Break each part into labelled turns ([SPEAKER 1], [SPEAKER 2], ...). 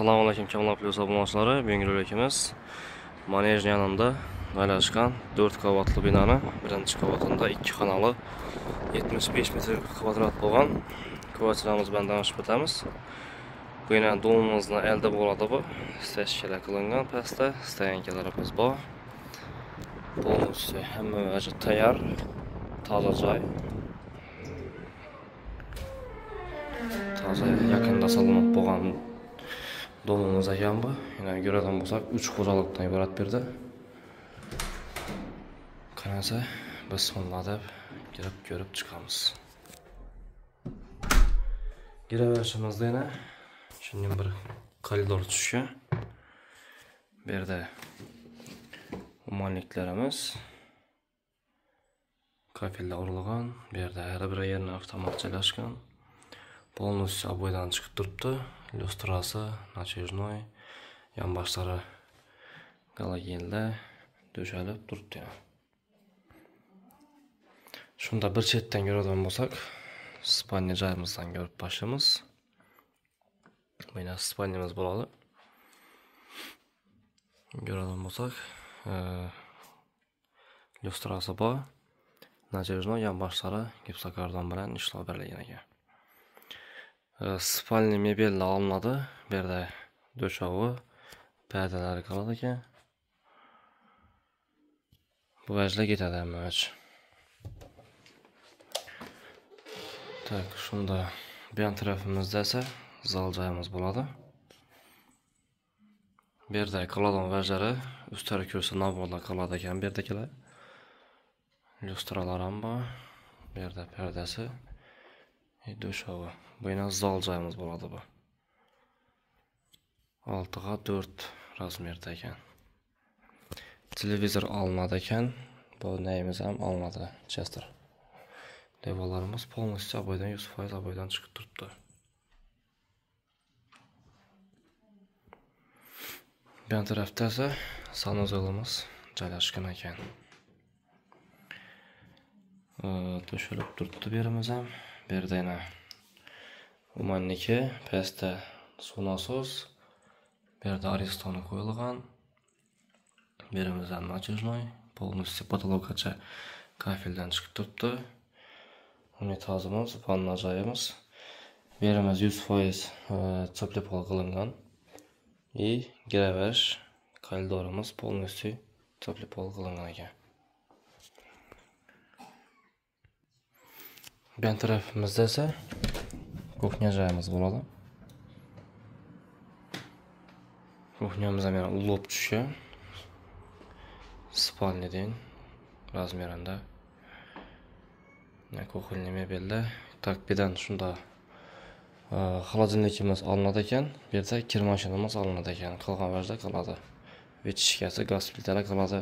[SPEAKER 1] Assalomu alaykum kanal obunachilari. Bugungi rolikimiz manej yanında joylashgan 4 qavatli binoni birinchi qavatida 2 xonali 75 metr kvadrat bo'lgan kvartiramiz bilan tanishib o'tamiz. Bu yana domimizni elde bo'ladi bu. Stashkala qilingan pastda stayankalarimiz bor. Polностью hamma joyi tayyor, toza joy. Toza yaqinda solinib bo'lgan domimiz ekan bu. Yana ko'radigan bo'lsak 3 xo'jalikdan iborat berdi. Qarasa, bismillah deb kirib ko'rib chiqamiz. Giraverishimizda yana shunday bir koridor tushgan. Bu yerda umanliklarimiz kafellar urilgan. Bu yerda har bir yerni avtomat joylashgan. Polностью обойдан chiqib turibdi. Люстрасы, натяжной, yonboshlari galogenda döşalib turibdi. Shunda bir chetdan ko'radigan bo'lsak, spalniya joyimizdan ko'rib boshlaymiz. Mana spalniyamiz bo'ladi. Ko'radigan bo'lsak, lyustrasi bor. Натяжной yonboshlari gipsokardon bilan ishlov berilgan ekan. Spalni mebellar olinadi. Bu yerda döşovi, pardalari qoladi ekan. Bu vajlar ketadi hamma. Tak, shunda bu yon tarafimizda esa zal joyimiz bo'ladi. Bu yerda qoladigan vajlari ustari ko'rsa navbatlar qoladi ekan bu yerdagilar. Lyustralar ham bor. Bu yerda pardasi, döşovi. Bu yana zal joyimiz bo'ladi bu. 6 ga 4 razmerda ekan. Televizor olinadi ekan. Bu neyimiz ham olinadi. Chester. Devorlarimiz polностью aboydan 100% aboydan chiqib turibdi. Bu yon tarafda esa sanuzelimiz joylashgan ekan. To'shilib turibdi bu yerimiz ham. Bu yerda yana umanniki, pastda suv nasos. Bu yerda aristoni qo'yilgan. Bu yerimiz ham натяжной, polностью potolokgacha kafeldan chiqib turibdi. Unitazimiz, vanna joyimiz. Bu yerimiz 100% teplopol qilingan. И giraverish koridorimiz polностью teplopol qilingan ekan. Bu yon tarafimizda esa kuxnya joyimiz bo'ladi. Kuxnyamiz ham yana ulab tushgan. Spalniyadan razmerida. Kuxnya mebelda takbidan shunda xolodilnikimiz olinadi ekan. Bu yerda kir mashinamiz olinadi ekan. Qolgan vajda qoladi. Vechishkasi, gaz filtrlari qoladi.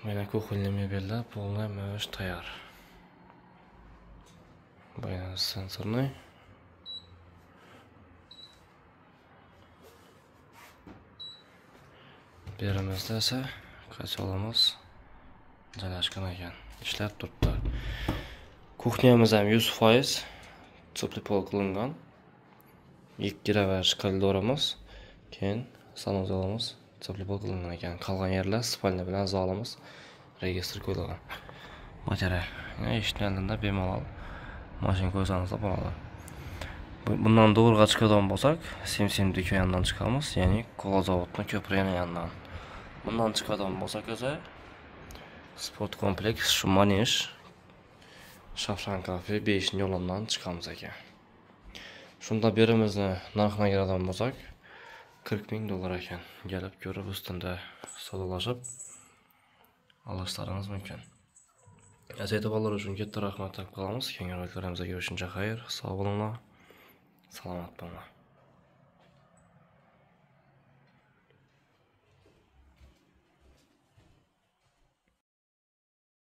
[SPEAKER 1] Mana kuxnya mebelda полный mo'sh tayyor. Bu yana sensorniy. Bu yerimizda esa kotelimiz joylashgan ekan. Ishlab turibdi. Kuxnyamiz ham 100% teplopol qilingan. Ilk giraverish koridorimiz, keyin sanuzelimiz teplopol qilingan ekan. Qolgan yerlar spalniya bilan zalimiz registr qo'yilgan. Bajara. Eshitgan oldinda bemalol mashina qo'ysangiz bo'ladi. Bundan to'g'riga chiqadigan bo'lsak, Simsim do'konidan chiqamiz, ya'ni Qolazavodni ko'prigini yonidan. Bundan chiqadigan bo'lsak esa sport kompleks Shumanish Shafran kafe 5-yo'ldan chiqamiz ekan. Shunda birimizni narxini kiradigan bo'lsak, $40,000 ekan. Kelib ko'rib ustunda savdolashib olishlaringiz mumkin. E'tiborlar uchun katta rahmat deb qolamiz. Keyingi roliklarimizga ko'rishguncha xayr, sog' bo'linglar. Salomat bo'linglar.